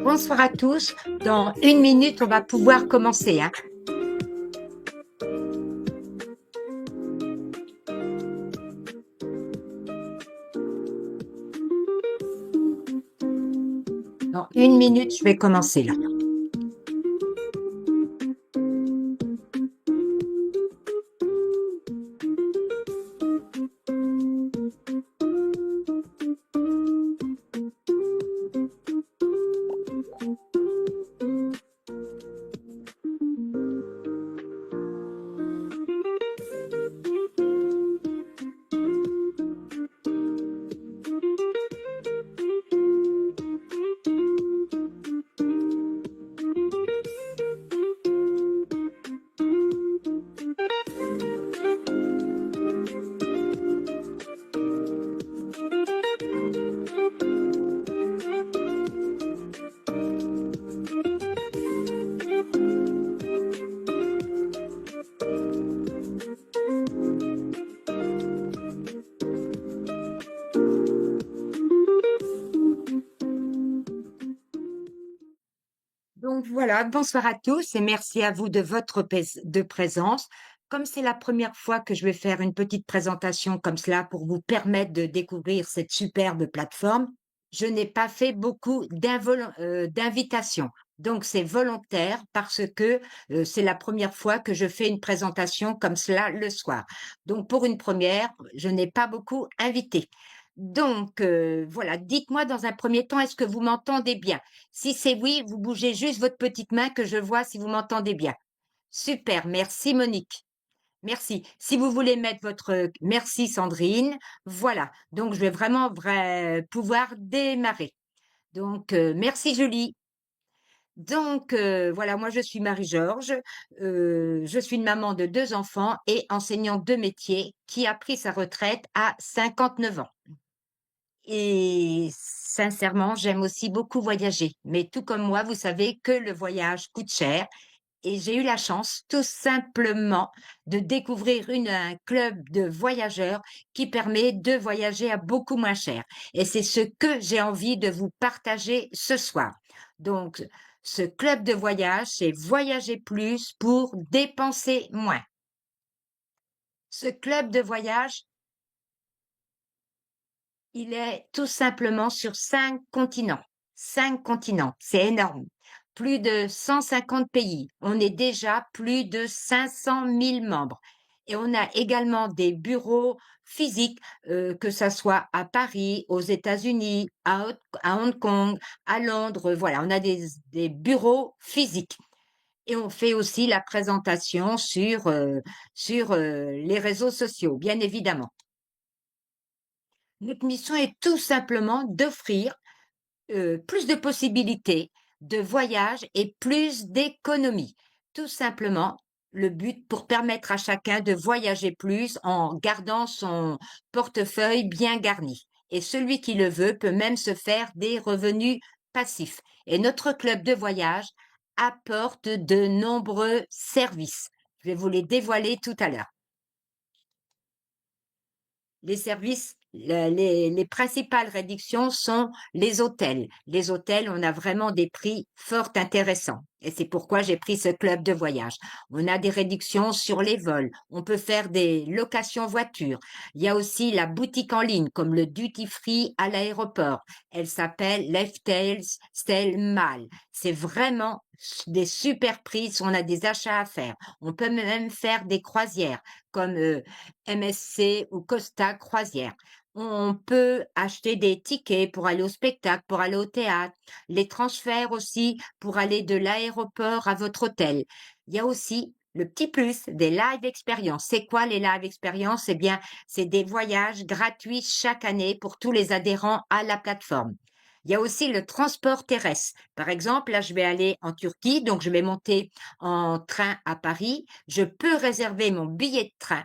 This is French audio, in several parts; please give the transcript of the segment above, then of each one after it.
Bonsoir à tous. Dans une minute, on va pouvoir commencer, hein. Dans une minute, je vais commencer là. Donc voilà, bonsoir à tous et merci à vous de votre présence. Comme c'est la première fois que je vais faire une petite présentation comme cela pour vous permettre de découvrir cette superbe plateforme, je n'ai pas fait beaucoup d'invitations. Donc c'est volontaire parce que c'est la première fois que je fais une présentation comme cela le soir. Donc pour une première, je n'ai pas beaucoup invité. Donc voilà, dites-moi dans un premier temps, est-ce que vous m'entendez bien? Si c'est oui, vous bougez juste votre petite main que je vois si vous m'entendez bien. Super, merci Monique. Merci. Si vous voulez mettre votre merci Sandrine. Voilà. Donc je vais vraiment pouvoir démarrer. Donc merci Julie. Donc voilà, moi je suis Marie-Georges. Je suis une maman de 2 enfants et enseignante de métier qui a pris sa retraite à 59 ans. Et sincèrement, j'aime aussi beaucoup voyager. Mais tout comme moi, vous savez que le voyage coûte cher et j'ai eu la chance tout simplement de découvrir un club de voyageurs qui permet de voyager à beaucoup moins cher. Et c'est ce que j'ai envie de vous partager ce soir. Donc, ce club de voyage, c'est voyager plus pour dépenser moins. Ce club de voyage, il est tout simplement sur 5 continents. 5 continents, c'est énorme. Plus de 150 pays. On est déjà plus de 500 000 membres. Et on a également des bureaux physiques, que ça soit à Paris, aux États-Unis, à Hong Kong, à Londres. Voilà, on a des bureaux physiques. Et on fait aussi la présentation sur les réseaux sociaux, bien évidemment. Notre mission est tout simplement d'offrir plus de possibilités de voyage et plus d'économies. Tout simplement, le but pour permettre à chacun de voyager plus en gardant son portefeuille bien garni. Et celui qui le veut peut même se faire des revenus passifs. Et notre club de voyage apporte de nombreux services. Je vais vous les dévoiler tout à l'heure. Les services, les principales réductions sont les hôtels. Les hôtels, on a vraiment des prix fort intéressants. Et c'est pourquoi j'ai pris ce club de voyage. On a des réductions sur les vols. On peut faire des locations voitures. Il y a aussi la boutique en ligne, comme le Duty Free à l'aéroport. Elle s'appelle Lifestyle Style Mall. C'est vraiment des super prix si on a des achats à faire. On peut même faire des croisières, comme MSC ou Costa Croisière. On peut acheter des tickets pour aller au spectacle, pour aller au théâtre, les transferts aussi pour aller de l'aéroport à votre hôtel. Il y a aussi le petit plus des live expériences. C'est quoi les live expériences? Eh bien, c'est des voyages gratuits chaque année pour tous les adhérents à la plateforme. Il y a aussi le transport terrestre. Par exemple, là, je vais aller en Turquie, donc je vais monter en train à Paris. Je peux réserver mon billet de train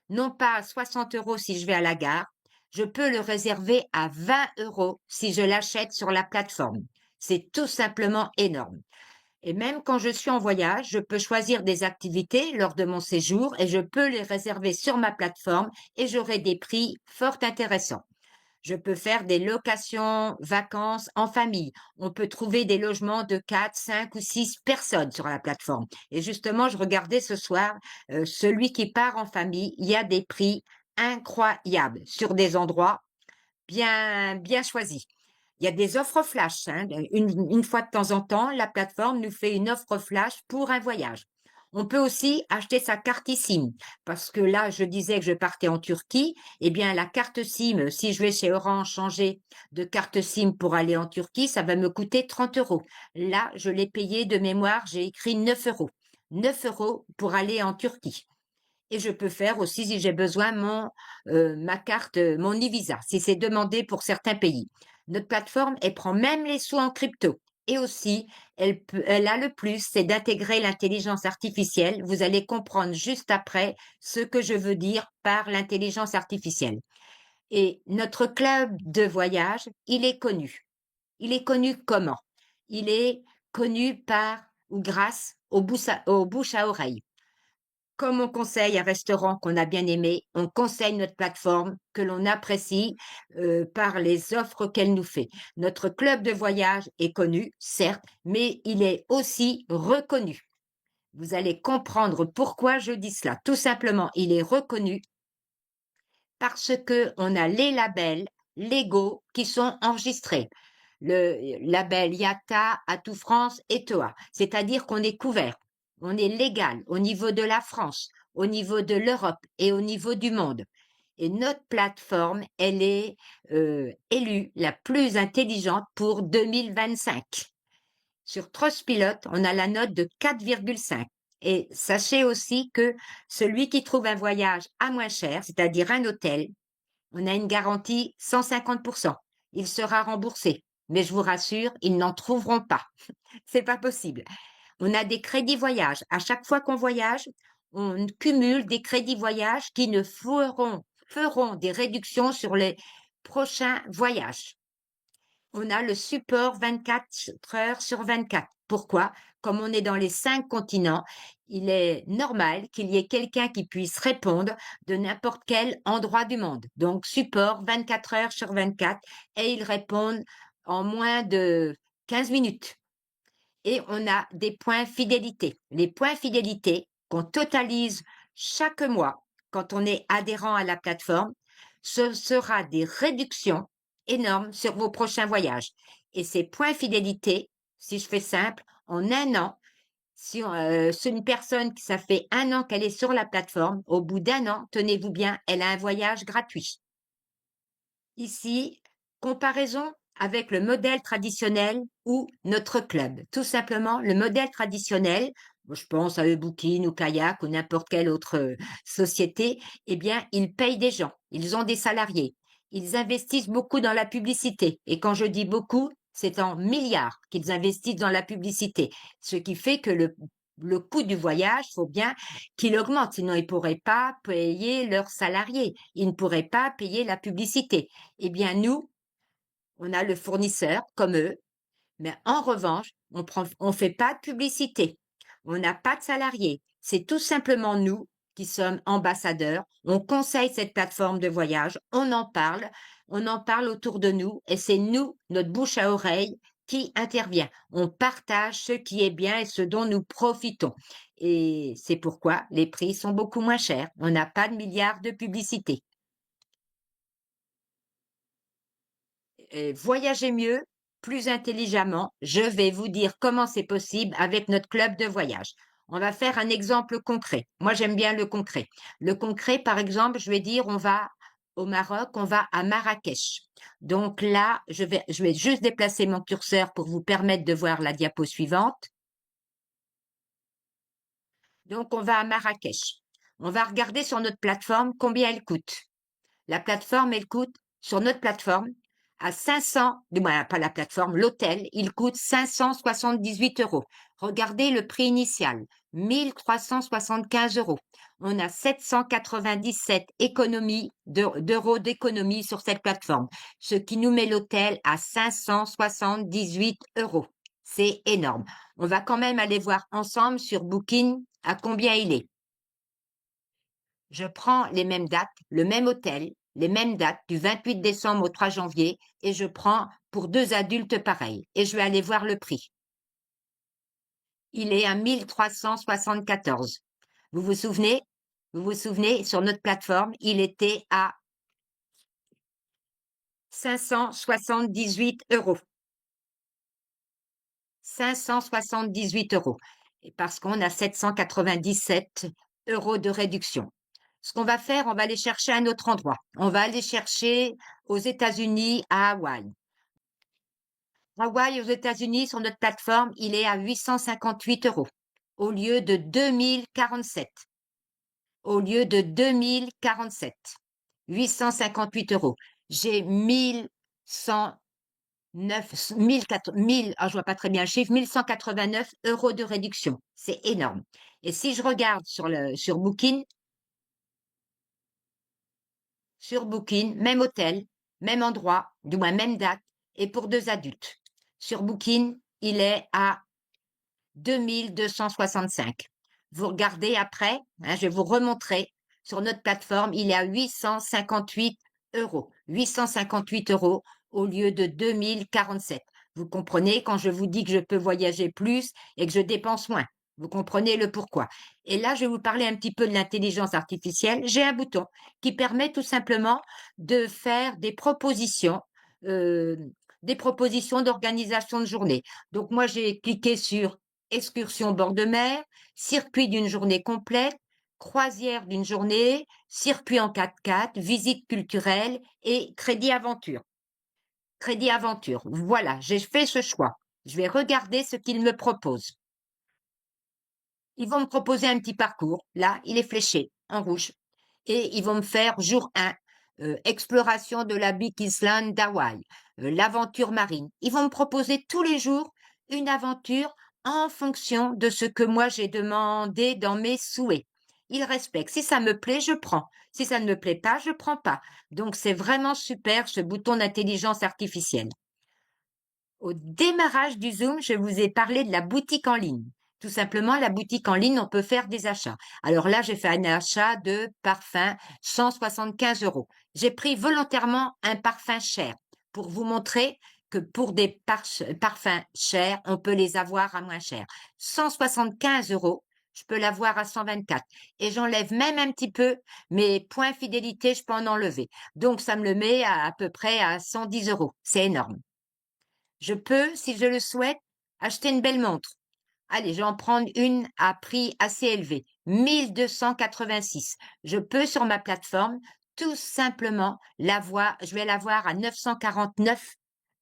non pas à 60 € si je vais à la gare, je peux le réserver à 20 € si je l'achète sur la plateforme. C'est tout simplement énorme. Et même quand je suis en voyage, je peux choisir des activités lors de mon séjour et je peux les réserver sur ma plateforme et j'aurai des prix fort intéressants. Je peux faire des locations vacances en famille. On peut trouver des logements de 4, 5 ou 6 personnes sur la plateforme. Et justement, je regardais ce soir, celui qui part en famille, il y a des prix incroyables sur des endroits bien choisis. Il y a des offres flash, hein, une fois de temps en temps, la plateforme nous fait une offre flash pour un voyage. On peut aussi acheter sa carte eSIM parce que là, je disais que je partais en Turquie. Eh bien, la carte SIM, si je vais chez Orange changer de carte SIM pour aller en Turquie, ça va me coûter 30 euros. Là, je l'ai payé de mémoire, j'ai écrit 9 euros. 9 euros pour aller en Turquie. Et je peux faire aussi, si j'ai besoin, ma carte, mon e-visa, si c'est demandé pour certains pays. Notre plateforme, elle prend même les sous en crypto. Et aussi, elle a le plus, c'est d'intégrer l'intelligence artificielle. Vous allez comprendre juste après ce que je veux dire par l'intelligence artificielle. Et notre club de voyage, il est connu. Il est connu comment? Il est connu par ou grâce aux bouches à oreille. Comme on conseille un restaurant qu'on a bien aimé, on conseille notre plateforme que l'on apprécie par les offres qu'elle nous fait. Notre club de voyage est connu, certes, mais il est aussi reconnu. Vous allez comprendre pourquoi je dis cela. Tout simplement, il est reconnu parce que on a les labels légaux qui sont enregistrés. Le label IATA, Atout France et TOA, c'est-à-dire qu'on est couvert, on est légal au niveau de la France, au niveau de l'Europe et au niveau du monde. Et notre plateforme, elle est élue la plus intelligente pour 2025. Sur Trustpilot, on a la note de 4,5. Et sachez aussi que celui qui trouve un voyage à moins cher, c'est-à-dire un hôtel, on a une garantie 150%. Il sera remboursé. Mais je vous rassure, ils n'en trouveront pas. C'est pas possible. On a des crédits voyage. À chaque fois qu'on voyage, on cumule des crédits voyage qui ne feront des réductions sur les prochains voyages. On a le support 24 heures sur 24. Pourquoi? Comme on est dans les 5 continents, il est normal qu'il y ait quelqu'un qui puisse répondre de n'importe quel endroit du monde. Donc, support 24 heures sur 24 et ils répondent en moins de 15 minutes. Et on a des points fidélité. Les points fidélité qu'on totalise chaque mois quand on est adhérent à la plateforme, ce sera des réductions énormes sur vos prochains voyages. Et ces points fidélité, si je fais simple, en un an, si c'est une personne qui ça fait un an qu'elle est sur la plateforme, au bout d'un an, tenez-vous bien, elle a un voyage gratuit. Ici, comparaison avec le modèle traditionnel ou notre club. Tout simplement, le modèle traditionnel, je pense à Booking ou Kayak ou n'importe quelle autre société, eh bien, ils payent des gens, ils ont des salariés, ils investissent beaucoup dans la publicité. Et quand je dis beaucoup, c'est en milliards qu'ils investissent dans la publicité, ce qui fait que le coût du voyage, faut bien qu'il augmente, sinon ils ne pourraient pas payer leurs salariés, ils ne pourraient pas payer la publicité. Eh bien, nous, on a le fournisseur comme eux, mais en revanche, on fait pas de publicité. On n'a pas de salariés. C'est tout simplement nous qui sommes ambassadeurs. On conseille cette plateforme de voyage. On en parle autour de nous et c'est nous, notre bouche à oreille, qui intervient. On partage ce qui est bien et ce dont nous profitons. Et c'est pourquoi les prix sont beaucoup moins chers. On n'a pas de milliards de publicité. Voyager mieux, plus intelligemment, je vais vous dire comment c'est possible avec notre club de voyage. On va faire un exemple concret. Moi, j'aime bien le concret. Le concret, par exemple, je vais dire, on va au Maroc, on va à Marrakech. Donc là, je vais juste déplacer mon curseur pour vous permettre de voir la diapo suivante. Donc, on va à Marrakech. On va regarder sur notre plateforme combien elle coûte. La plateforme, elle coûte, sur notre plateforme, à 500, du moins pas la plateforme, l'hôtel, il coûte 578 euros. Regardez le prix initial, 1375 euros. On a 797 d'euros d'économie sur cette plateforme, ce qui nous met l'hôtel à 578 euros. C'est énorme. On va quand même aller voir ensemble sur Booking à combien il est. Je prends les mêmes dates, le même hôtel, les mêmes dates, du 28 décembre au 3 janvier, et je prends pour 2 adultes pareil. Et je vais aller voir le prix. Il est à 1374. Vous vous souvenez? Vous vous souvenez, sur notre plateforme, il était à 578 €. 578 €. Et parce qu'on a 797 € de réduction. Ce qu'on va faire, on va aller chercher à un autre endroit. On va aller chercher aux États-Unis, à Hawaï. Hawaï, aux États-Unis, sur notre plateforme, il est à 858 € au lieu de 2047. Au lieu de 2047. 858 €. J'ai 1109, 1000, je vois pas très bien le chiffre, 1189 € de réduction. C'est énorme. Et si je regarde sur Booking, même hôtel, même endroit, du moins même date, et pour 2 adultes. Sur Booking, il est à 2265. Vous regardez après, hein, je vais vous remontrer. Sur notre plateforme, il est à 858 €. 858 € au lieu de 2047. Vous comprenez quand je vous dis que je peux voyager plus et que je dépense moins. Vous comprenez le pourquoi. Et là, je vais vous parler un petit peu de l'intelligence artificielle. J'ai un bouton qui permet tout simplement de faire euh, des propositions d'organisation de journée. Donc moi, j'ai cliqué sur excursion bord de mer, circuit d'une journée complète, croisière d'une journée, circuit en 4x4, visite culturelle et crédit aventure. Crédit aventure. Voilà, j'ai fait ce choix. Je vais regarder ce qu'ils me proposent. Ils vont me proposer un petit parcours. Là, il est fléché en rouge. Et ils vont me faire jour 1, exploration de la Big Island d'Hawaï, l'aventure marine. Ils vont me proposer tous les jours une aventure en fonction de ce que moi j'ai demandé dans mes souhaits. Ils respectent. Si ça me plaît, je prends. Si ça ne me plaît pas, je prends pas. Donc c'est vraiment super ce bouton d'intelligence artificielle. Au démarrage du Zoom, je vous ai parlé de la boutique en ligne. Tout simplement, la boutique en ligne, on peut faire des achats. Alors là, j'ai fait un achat de parfum, 175 €. J'ai pris volontairement un parfum cher pour vous montrer que pour des parfums chers, on peut les avoir à moins cher. 175 €, je peux l'avoir à 124. Et j'enlève même un petit peu mes points fidélité, je peux en enlever. Donc, ça me le met à peu près à 110 €. C'est énorme. Je peux, si je le souhaite, acheter une belle montre. Allez, je vais en prendre une à prix assez élevé, 1286. Je peux sur ma plateforme tout simplement l'avoir, je vais l'avoir à 949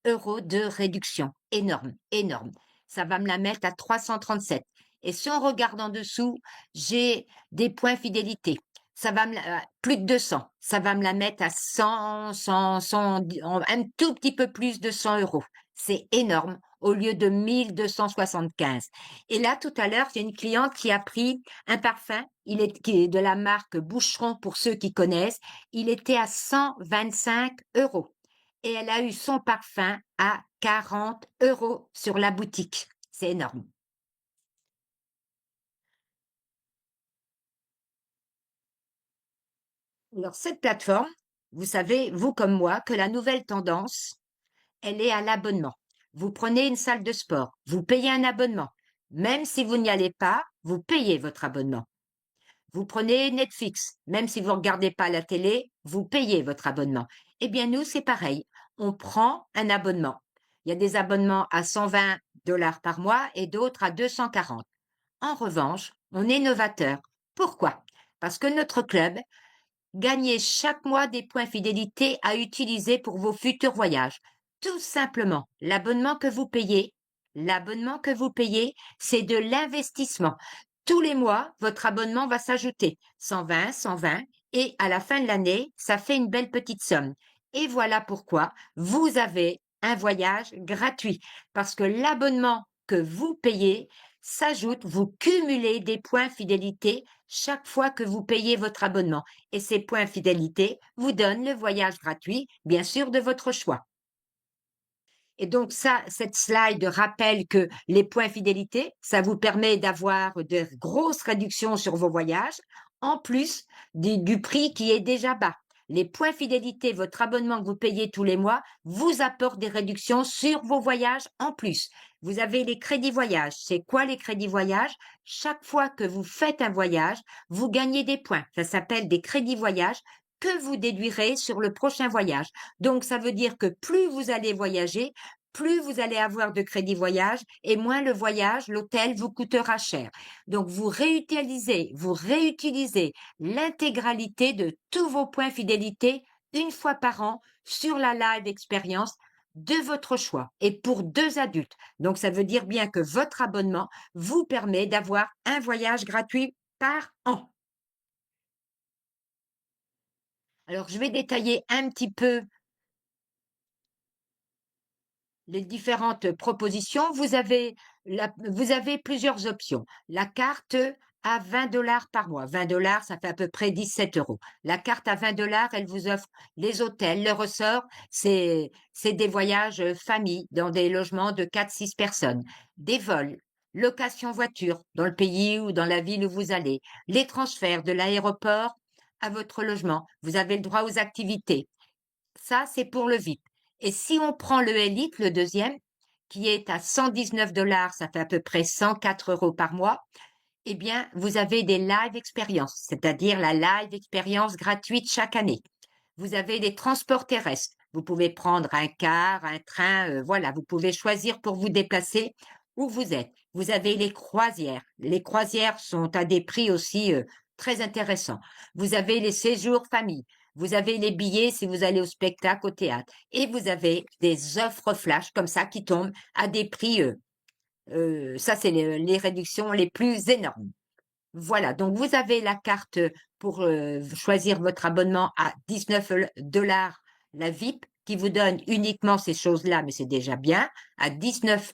€ de réduction. Énorme, énorme. Ça va me la mettre à 337. Et si on regarde en dessous, j'ai des points fidélité. Ça va plus de 200. Ça va me la mettre à 100, 100, 100, un tout petit peu plus de 100 €. C'est énorme au lieu de 1275. Et là, tout à l'heure, j'ai une cliente qui a pris un parfum, qui est de la marque Boucheron pour ceux qui connaissent. Il était à 125 € et elle a eu son parfum à 40 € sur la boutique. C'est énorme. Alors, cette plateforme, vous savez, vous comme moi, que la nouvelle tendance, elle est à l'abonnement. Vous prenez une salle de sport, vous payez un abonnement. Même si vous n'y allez pas, vous payez votre abonnement. Vous prenez Netflix, même si vous ne regardez pas la télé, vous payez votre abonnement. Eh bien, nous, c'est pareil. On prend un abonnement. Il y a des abonnements à 120 $ par mois et d'autres à 240. En revanche, on est novateur. Pourquoi? Parce que notre club, gagnez chaque mois des points fidélité à utiliser pour vos futurs voyages. Tout simplement, l'abonnement que vous payez, c'est de l'investissement. Tous les mois, votre abonnement va s'ajouter 120, 120, et à la fin de l'année, ça fait une belle petite somme. Et voilà pourquoi vous avez un voyage gratuit, parce que l'abonnement que vous payez s'ajoute, vous cumulez des points fidélité chaque fois que vous payez votre abonnement. Et ces points fidélité vous donnent le voyage gratuit, bien sûr, de votre choix. Et donc ça, cette slide rappelle que les points fidélité, ça vous permet d'avoir de grosses réductions sur vos voyages, en plus du prix qui est déjà bas. Les points fidélité, votre abonnement que vous payez tous les mois, vous apporte des réductions sur vos voyages en plus. Vous avez les crédits voyage. C'est quoi les crédits voyage? Chaque fois que vous faites un voyage, vous gagnez des points. Ça s'appelle des crédits voyage que vous déduirez sur le prochain voyage. Donc, ça veut dire que plus vous allez voyager, plus vous allez avoir de crédits voyage et moins le voyage, l'hôtel vous coûtera cher. Donc, vous réutilisez l'intégralité de tous vos points fidélité une fois par an sur la live expérience de votre choix et pour 2 adultes. Donc, ça veut dire bien que votre abonnement vous permet d'avoir un voyage gratuit par an. Alors, je vais détailler un petit peu les différentes propositions. Vous avez plusieurs options. La carte à 20 $ par mois. 20 $, ça fait à peu près 17 €. La carte à 20 $, elle vous offre les hôtels, le ressort, c'est des voyages famille dans des logements de 4, 6 personnes, des vols, location voiture dans le pays ou dans la ville où vous allez, les transferts de l'aéroport à votre logement. Vous avez le droit aux activités. Ça, c'est pour le VIP. Et si on prend le Elite, le deuxième, qui est à 119 $, ça fait à peu près 104 € par mois, eh bien, vous avez des live expériences, c'est-à-dire la live expérience gratuite chaque année. Vous avez des transports terrestres. Vous pouvez prendre un car, un train, voilà, vous pouvez choisir pour vous déplacer où vous êtes. Vous avez les croisières. Les croisières sont à des prix aussi très intéressants. Vous avez les séjours famille. Vous avez les billets si vous allez au spectacle, au théâtre. Et vous avez des offres flash comme ça qui tombent à des prix, ça c'est les réductions les plus énormes. Voilà, donc vous avez la carte pour choisir votre abonnement à 19 $ la VIP, qui vous donne uniquement ces choses-là, mais c'est déjà bien, à 19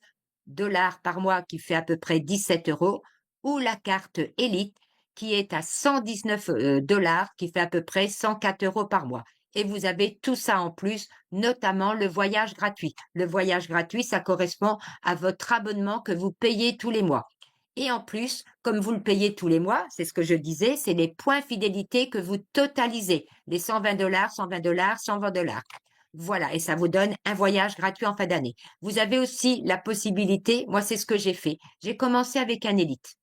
$ par mois, qui fait à peu près 17 €, ou la carte Elite, qui est à 119 $, qui fait à peu près 104 € par mois. Et vous avez tout ça en plus, notamment le voyage gratuit. Le voyage gratuit, ça correspond à votre abonnement que vous payez tous les mois. Et en plus, comme vous le payez tous les mois, c'est ce que je disais, c'est les points fidélité que vous totalisez, les 120 $, 120 $, 120 $. Voilà, et ça vous donne un voyage gratuit en fin d'année. Vous avez aussi la possibilité, moi c'est ce que j'ai fait, j'ai commencé avec un Élite.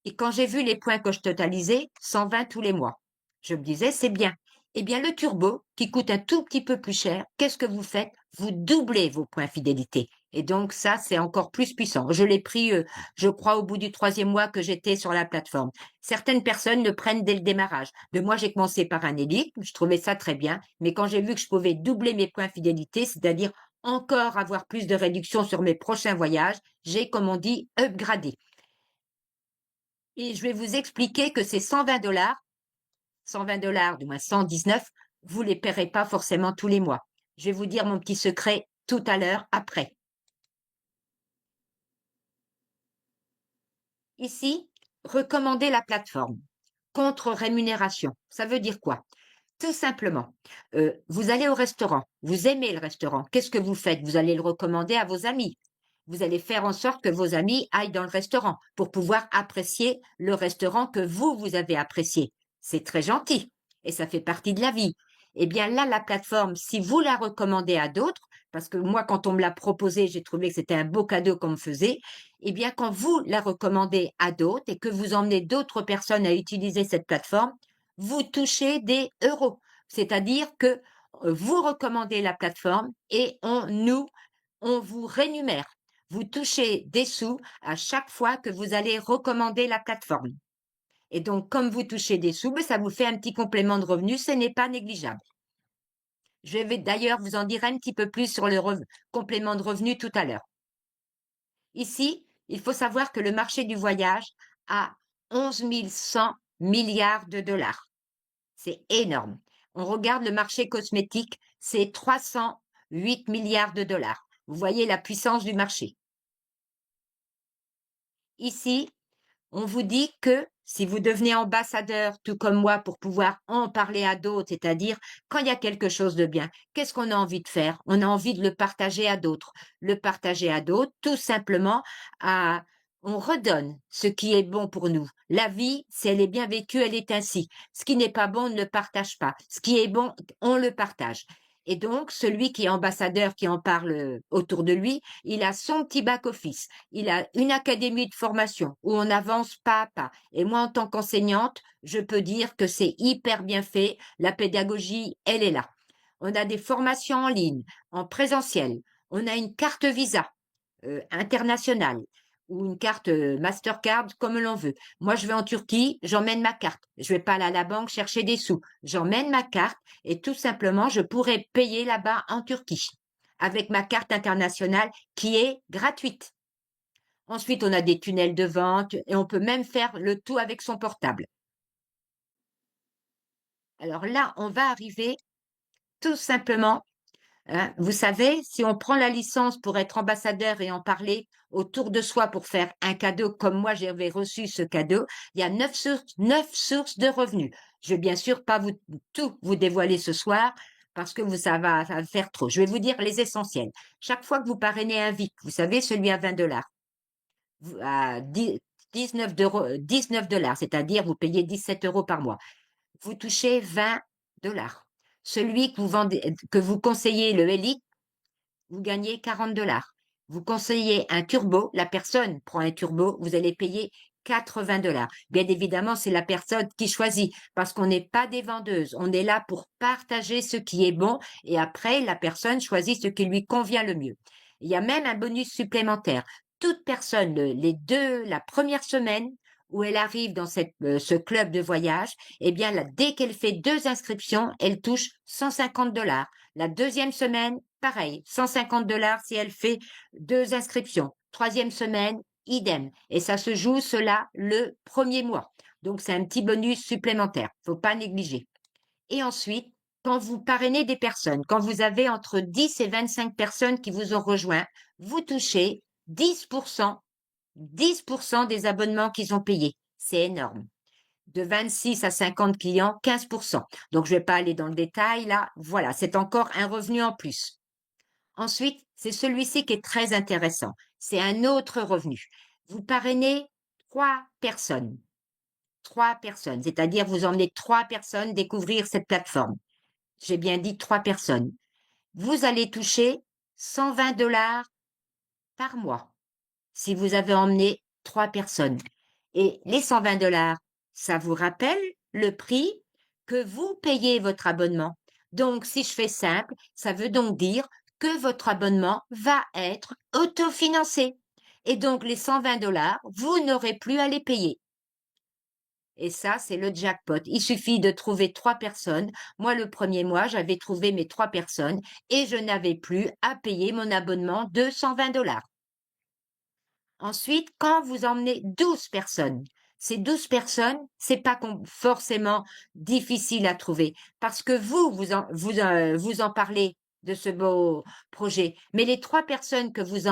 Et quand j'ai vu les points que je totalisais, 120 tous les mois, je me disais, c'est bien. Eh bien, le turbo, qui coûte un tout petit peu plus cher, qu'est-ce que vous faites? Vous doublez vos points fidélité. Et donc, ça, c'est encore plus puissant. Je l'ai pris, je crois, au bout du 3e mois que j'étais sur la plateforme. Certaines personnes le prennent dès le démarrage. De moi, j'ai commencé par un élite, je trouvais ça très bien. Mais quand j'ai vu que je pouvais doubler mes points fidélité, c'est-à-dire encore avoir plus de réduction sur mes prochains voyages, j'ai, comme on dit, upgradé. Et je vais vous expliquer que ces 120 $, 120 $, du moins 119, vous les paierez pas forcément tous les mois. Je vais vous dire mon petit secret tout à l'heure, après. Ici, recommander la plateforme. Contre rémunération. Ça veut dire quoi? Tout simplement, vous allez au restaurant, vous aimez le restaurant. Qu'est-ce que vous faites? Vous allez le recommander à vos amis. Vous allez faire en sorte que vos amis aillent dans le restaurant pour pouvoir apprécier le restaurant que vous avez apprécié. C'est très gentil et ça fait partie de la vie. Eh bien là, la plateforme, si vous la recommandez à d'autres, parce que moi, quand on me l'a proposé, j'ai trouvé que c'était un beau cadeau qu'on me faisait, eh bien quand vous la recommandez à d'autres et que vous emmenez d'autres personnes à utiliser cette plateforme, vous touchez des euros. C'est-à-dire que vous recommandez la plateforme et on vous rémunère. Vous touchez des sous à chaque fois que vous allez recommander la plateforme. Et donc, comme vous touchez des sous, ben, ça vous fait un petit complément de revenu, ce n'est pas négligeable. Je vais d'ailleurs vous en dire un petit peu plus sur le complément de revenu tout à l'heure. Ici, il faut savoir que le marché du voyage a 11 100 milliards de dollars. C'est énorme. On regarde le marché cosmétique, c'est 308 milliards de dollars. Vous voyez la puissance du marché. Ici, on vous dit que si vous devenez ambassadeur, tout comme moi, pour pouvoir en parler à d'autres, c'est-à-dire quand il y a quelque chose de bien, qu'est-ce qu'on a envie de faire? On a envie de le partager à d'autres. Le partager à d'autres, tout simplement, à On redonne ce qui est bon pour nous. La vie, si elle est bien vécue, elle est ainsi. Ce qui n'est pas bon, on ne le partage pas. Ce qui est bon, on le partage. Et donc, celui qui est ambassadeur, qui en parle autour de lui, il a son petit back-office. Il a une académie de formation où on avance pas à pas. Et moi, en tant qu'enseignante, je peux dire que c'est hyper bien fait. La pédagogie, elle est là. On a des formations en ligne, en présentiel. On a une carte Visa internationale ou une carte Mastercard comme l'on veut. Moi, je vais en Turquie, j'emmène ma carte. Je vais pas aller à la banque chercher des sous. J'emmène ma carte et tout simplement, je pourrais payer là-bas en Turquie avec ma carte internationale qui est gratuite. Ensuite, on a des tunnels de vente et on peut même faire le tout avec son portable. Alors là, on va arriver tout simplement. Hein, vous savez, si on prend la licence pour être ambassadeur et en parler autour de soi pour faire un cadeau comme moi j'avais reçu ce cadeau, il y a 9 sources de revenus. Je vais bien sûr pas tout vous dévoiler ce soir parce que ça va faire trop. Je vais vous dire les essentiels. Chaque fois que vous parrainez un VIP, vous savez, celui à 20 dollars, à 19 dollars, c'est-à-dire vous payez 17 euros par mois, vous touchez 20 dollars. Celui que vous vendez, que vous conseillez le Elite, vous gagnez 40 dollars. Vous conseillez un turbo, la personne prend un turbo, vous allez payer 80 dollars. Bien évidemment, c'est la personne qui choisit parce qu'on n'est pas des vendeuses. On est là pour partager ce qui est bon et après, la personne choisit ce qui lui convient le mieux. Il y a même un bonus supplémentaire. Toute personne, la première semaine où elle arrive dans ce club de voyage, eh bien, là, dès qu'elle fait 2 inscriptions, elle touche 150 dollars. La deuxième semaine, pareil, 150 dollars si elle fait 2 inscriptions. Troisième semaine, idem. Et ça se joue cela le premier mois. Donc, c'est un petit bonus supplémentaire. Faut pas négliger. Et ensuite, quand vous parrainez des personnes, quand vous avez entre 10 et 25 personnes qui vous ont rejoint, vous touchez 10% des abonnements qu'ils ont payés. C'est énorme. De 26 à 50 clients, 15%. Donc, je vais pas aller dans le détail là. Voilà, c'est encore un revenu en plus. Ensuite, c'est celui-ci qui est très intéressant. C'est un autre revenu. Vous parrainez 3 personnes. 3 personnes, c'est-à-dire vous emmenez 3 personnes découvrir cette plateforme. J'ai bien dit 3 personnes. Vous allez toucher 120 dollars par mois si vous avez emmené 3 personnes. Et les 120 dollars, ça vous rappelle le prix que vous payez votre abonnement. Donc, si je fais simple, ça veut donc dire que votre abonnement va être autofinancé. Et donc, les 120 dollars, vous n'aurez plus à les payer. Et ça, c'est le jackpot. Il suffit de trouver 3 personnes. Moi, le premier mois, j'avais trouvé mes 3 personnes et je n'avais plus à payer mon abonnement de 120 dollars. Ensuite, quand vous emmenez 12 personnes, ces 12 personnes, c'est pas forcément difficile à trouver parce que vous en parlez de ce beau projet. Mais les 3 personnes que vous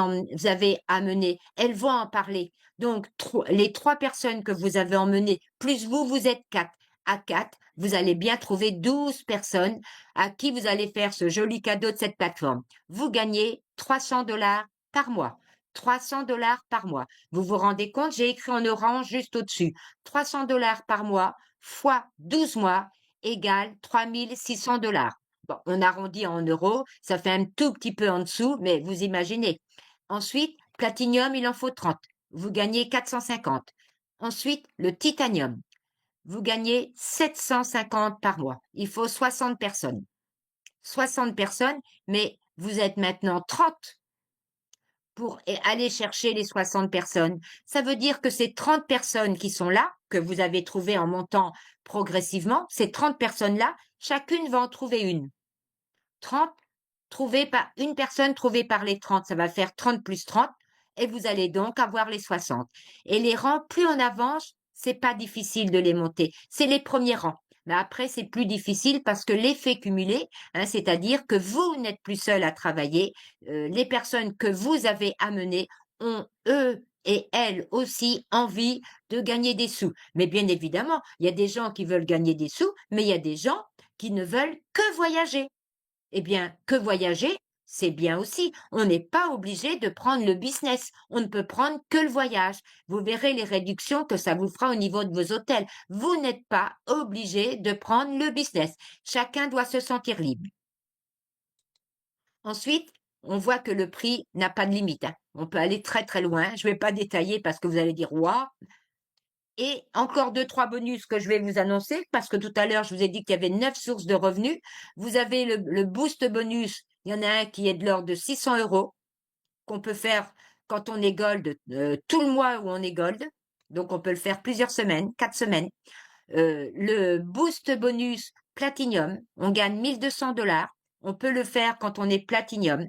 avez amenées, elles vont en parler. Donc, les 3 personnes que vous avez emmenées, plus vous, vous êtes 4. À 4, vous allez bien trouver 12 personnes à qui vous allez faire ce joli cadeau de cette plateforme. Vous gagnez 300 dollars par mois. 300 dollars par mois. Vous vous rendez compte, j'ai écrit en orange juste au-dessus. 300 dollars par mois fois 12 mois égale 3600 dollars. Bon, on arrondit en euros, ça fait un tout petit peu en dessous, mais vous imaginez. Ensuite, platinium, il en faut 30. Vous gagnez 450. Ensuite, le titanium. Vous gagnez 750 par mois. Il faut 60 personnes. 60 personnes, mais vous êtes maintenant 30 pour aller chercher les 60 personnes. Ça veut dire que ces 30 personnes qui sont là, que vous avez trouvées en montant progressivement, ces 30 personnes-là, chacune va en trouver une. 30 trouvées par une personne trouvée par les 30, ça va faire 30 plus 30, et vous allez donc avoir les 60. Et les rangs, plus on avance, c'est pas difficile de les monter. C'est les premiers rangs. Mais après, c'est plus difficile parce que l'effet cumulé, hein, c'est-à-dire que vous n'êtes plus seul à travailler, les personnes que vous avez amenées ont, eux et elles aussi, envie de gagner des sous. Mais bien évidemment, il y a des gens qui veulent gagner des sous, mais il y a des gens qui ne veulent que voyager. Eh bien, que voyager, c'est bien aussi. On n'est pas obligé de prendre le business. On ne peut prendre que le voyage. Vous verrez les réductions que ça vous fera au niveau de vos hôtels. Vous n'êtes pas obligé de prendre le business. Chacun doit se sentir libre. Ensuite, on voit que le prix n'a pas de limite, hein. On peut aller très très loin. Je ne vais pas détailler parce que vous allez dire waouh. Et encore deux, trois bonus que je vais vous annoncer parce que tout à l'heure, je vous ai dit qu'il y avait 9 sources de revenus. Vous avez le boost bonus. Il y en a un qui est de l'ordre de 600 euros qu'on peut faire quand on est gold, tout le mois où on est gold. Donc, on peut le faire plusieurs semaines, 4 semaines. Le boost bonus platinum, on gagne 1 200 $. On peut le faire quand on est platinum.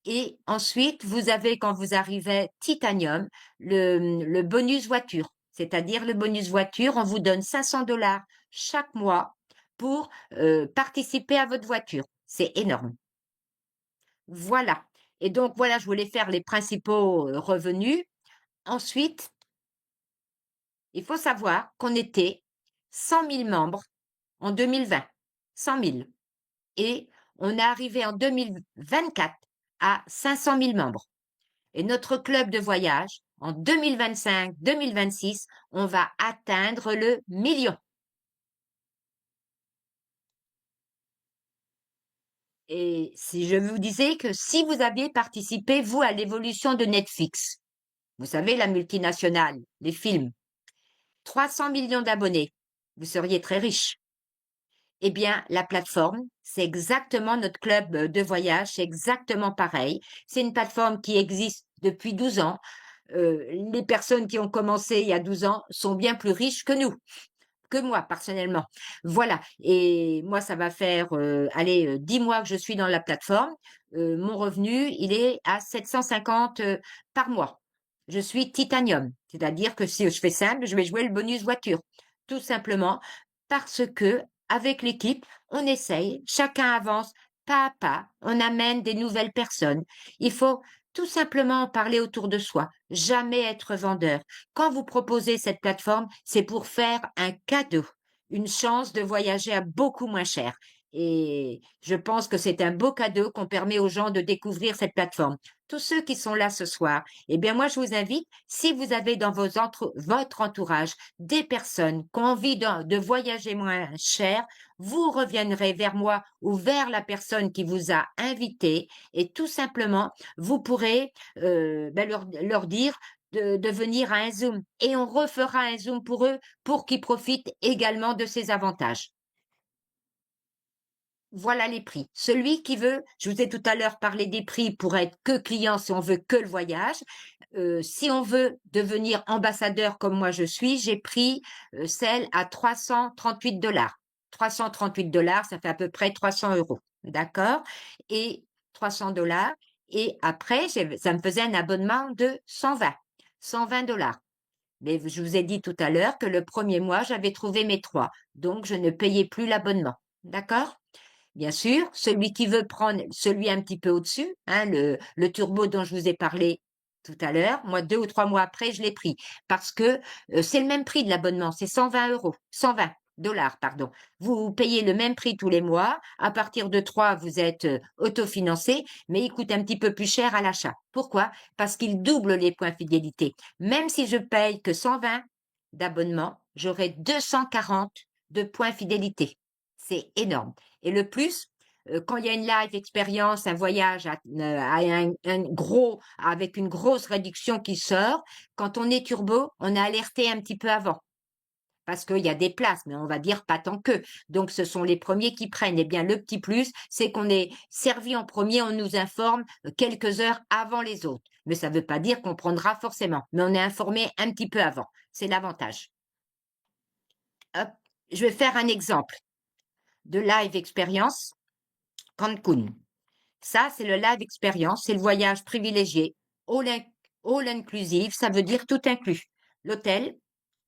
Et ensuite, vous avez, quand vous arrivez titanium, le bonus voiture. C'est-à-dire le bonus voiture, on vous donne 500 $ chaque mois pour participer à votre voiture. C'est énorme. Voilà. Et donc, voilà, je voulais faire les principaux revenus. Ensuite, il faut savoir qu'on était 100 000 membres en 2020. 100 000. Et on est arrivé en 2024 à 500 000 membres. Et notre club de voyage, en 2025-2026, on va atteindre le million. Et si je vous disais que si vous aviez participé, vous, à l'évolution de Netflix, vous savez, la multinationale, les films, 300 millions d'abonnés, vous seriez très riche. Eh bien, la plateforme, c'est exactement notre club de voyage, c'est exactement pareil. C'est une plateforme qui existe depuis 12 ans. Les personnes qui ont commencé il y a 12 ans sont bien plus riches que nous, que moi personnellement. Voilà. Et moi, ça va faire, allez, 10 mois que je suis dans la plateforme. Mon revenu, il est à 750 par mois. Je suis titanium, c'est-à-dire que si je fais simple, je vais jouer le bonus voiture, tout simplement parce que avec l'équipe, on essaye, chacun avance pas à pas, on amène des nouvelles personnes. Il faut tout simplement parler autour de soi, jamais être vendeur. Quand vous proposez cette plateforme, c'est pour faire un cadeau, une chance de voyager à beaucoup moins cher. Et je pense que c'est un beau cadeau qu'on permet aux gens de découvrir cette plateforme. Tous ceux qui sont là ce soir, eh bien moi je vous invite, si vous avez dans votre entourage des personnes qui ont envie de voyager moins cher, vous reviendrez vers moi ou vers la personne qui vous a invité et tout simplement, vous pourrez leur dire de venir à un Zoom et on refera un Zoom pour eux pour qu'ils profitent également de ces avantages. Voilà les prix. Celui qui veut, je vous ai tout à l'heure parlé des prix pour être que client si on veut que le voyage. Si on veut devenir ambassadeur comme moi je suis, j'ai pris celle à 338 $. 338 $, ça fait à peu près 300 euros. D'accord? Et 300 $. Et après, ça me faisait un abonnement de 120. 120 $. Mais je vous ai dit tout à l'heure que le premier mois, j'avais trouvé mes trois. Donc, je ne payais plus l'abonnement. D'accord? Bien sûr, celui qui veut prendre celui un petit peu au-dessus, hein, le turbo dont je vous ai parlé tout à l'heure, moi 2 ou 3 mois après, je l'ai pris parce que c'est le même prix de l'abonnement, c'est 120 euros, 120 $, pardon. Vous payez le même prix tous les mois. À partir de 3, vous êtes autofinancé, mais il coûte un petit peu plus cher à l'achat. Pourquoi? Parce qu'il double les points fidélité. Même si je paye que 120 d'abonnement, j'aurai 240 de points fidélité. C'est énorme. Et le plus, quand il y a une live expérience, un voyage avec une grosse réduction qui sort, quand on est turbo, on est alerté un petit peu avant. Parce qu'il y a des places, mais on va dire pas tant que. Donc, ce sont les premiers qui prennent. Eh bien, le petit plus, c'est qu'on est servi en premier, on nous informe quelques heures avant les autres. Mais ça ne veut pas dire qu'on prendra forcément. Mais on est informé un petit peu avant. C'est l'avantage. Hop, je vais faire un exemple de live expérience Cancun. Ça, c'est le live expérience, c'est le voyage privilégié, all, all inclusive, ça veut dire tout inclus. L'hôtel,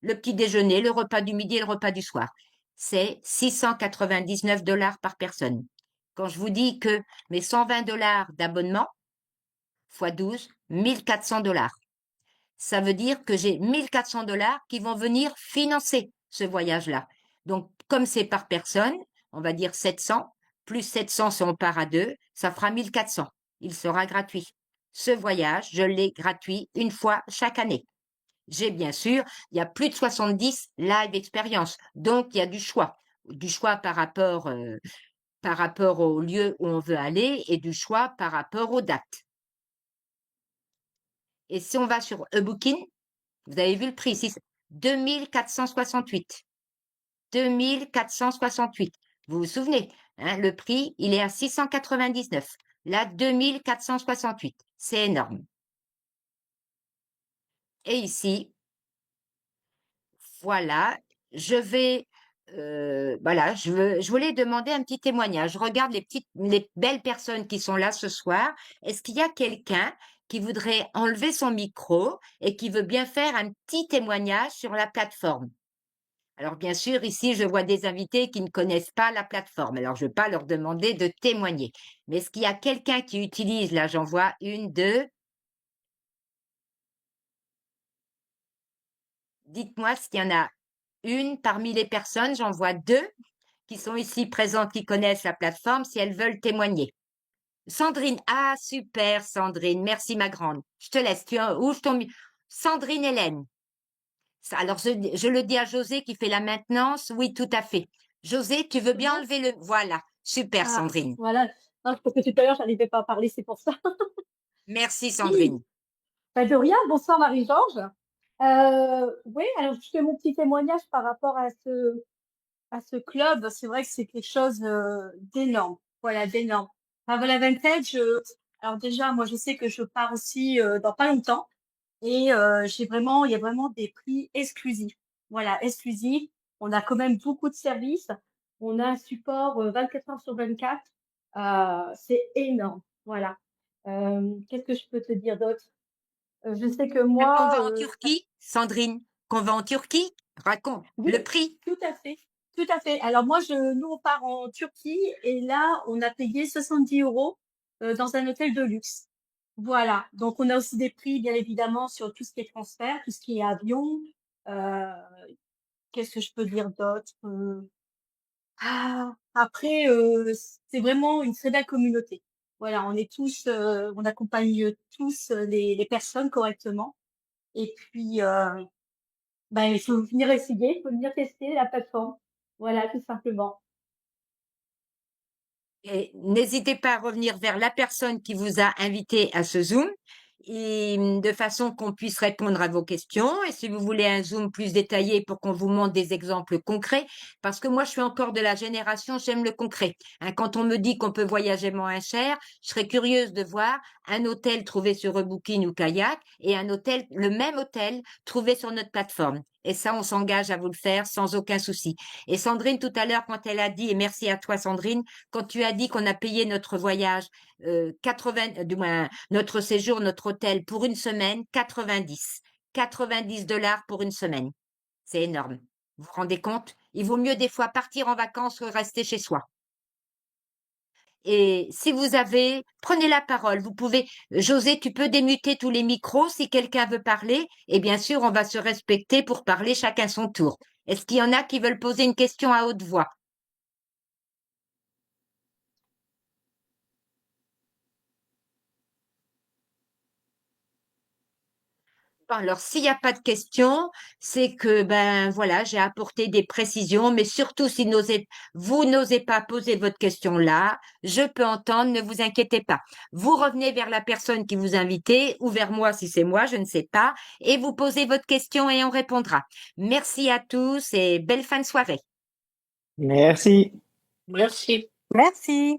le petit déjeuner, le repas du midi et le repas du soir. C'est 699 $ par personne. Quand je vous dis que mes 120 $ d'abonnement, fois 12, 1400 $. Ça veut dire que j'ai 1400 $ qui vont venir financer ce voyage-là. Donc, comme c'est par personne, on va dire 700, plus 700 si on part à deux, ça fera 1400. Il sera gratuit. Ce voyage, je l'ai gratuit une fois chaque année. J'ai bien sûr, il y a plus de 70 live expériences, donc il y a du choix par rapport au lieu où on veut aller et du choix par rapport aux dates. Et si on va sur eBooking, vous avez vu le prix ici, 2468. 2468. Vous vous souvenez, hein, le prix, il est à 699. Là, 2468. C'est énorme. Et ici, voilà, je vais, voilà, je voulais demander un petit témoignage. Je regarde les belles personnes qui sont là ce soir. Est-ce qu'il y a quelqu'un qui voudrait enlever son micro et qui veut bien faire un petit témoignage sur la plateforme? Alors bien sûr, ici, je vois des invités qui ne connaissent pas la plateforme. Alors, je ne vais pas leur demander de témoigner. Mais est-ce qu'il y a quelqu'un qui utilise, là, j'en vois une, deux. Dites-moi s'il y en a une parmi les personnes, j'en vois deux qui sont ici présentes, qui connaissent la plateforme, si elles veulent témoigner. Sandrine, ah super Sandrine, merci ma grande. Je te laisse, tu ouvres ton... Sandrine Hélène. Alors, je le dis à José qui fait la maintenance. Oui, tout à fait. José, tu veux C'est bien bon? enlever le... Voilà, super Ah, Sandrine. voilà. Non, parce que tout à l'heure, j'arrivais pas à parler, c'est pour ça. Merci Oui. Sandrine. Bah, de rien. Bonsoir, Marie-Georges. Oui, alors je fais mon petit témoignage par rapport à ce club. C'est vrai que c'est quelque chose d'énorme. Voilà, d'énorme. Voilà, Vintage, alors déjà, moi, je sais que je pars aussi dans pas longtemps. Et il y a vraiment des prix exclusifs. Voilà, exclusifs. On a quand même beaucoup de services. On a un support 24 heures sur 24. C'est énorme. Voilà. Qu'est-ce que je peux te dire d'autre? Je sais que Qu'on moi, va en Turquie, Sandrine, qu'on va en Turquie, raconte oui, le prix. tout à fait. Tout à fait. Alors moi, nous, on part en Turquie et là, on a payé 70 euros dans un hôtel de luxe. Voilà. Donc, on a aussi des prix, bien évidemment, sur tout ce qui est transfert, tout ce qui est avion. Euh, Qu'est-ce que je peux dire d'autre? Après, c'est vraiment une très belle communauté. Voilà, on est tous, on accompagne tous les personnes correctement. Et puis, ben, il faut venir essayer, il faut venir tester la plateforme. Voilà, tout simplement. Et n'hésitez pas à revenir vers la personne qui vous a invité à ce Zoom et de façon qu'on puisse répondre à vos questions. Et si vous voulez un Zoom plus détaillé pour qu'on vous montre des exemples concrets, parce que moi, je suis encore de la génération, j'aime le concret. Hein, quand on me dit qu'on peut voyager moins cher, je serais curieuse de voir un hôtel trouvé sur Rebooking ou Kayak et un hôtel, le même hôtel trouvé sur notre plateforme. Et ça, on s'engage à vous le faire sans aucun souci. Et Sandrine, tout à l'heure, quand elle a dit, et merci à toi, Sandrine, quand tu as dit qu'on a payé notre voyage, 80, du moins notre séjour, notre hôtel pour une semaine, 90 dollars pour une semaine. C'est énorme. Vous vous rendez compte? Il vaut mieux des fois partir en vacances que rester chez soi. Et si vous avez, prenez la parole. Vous pouvez, José, tu peux démuter tous les micros si quelqu'un veut parler. Et bien sûr, on va se respecter pour parler chacun son tour. Est-ce qu'il y en a qui veulent poser une question à haute voix? Bon, alors, s'il n'y a pas de questions, c'est que, ben voilà, j'ai apporté des précisions, mais surtout si vous n'osez pas poser votre question là, je peux entendre, ne vous inquiétez pas. Vous revenez vers la personne qui vous invitez ou vers moi si c'est moi, je ne sais pas, et vous posez votre question et on répondra. Merci à tous et belle fin de soirée. Merci. Merci. Merci.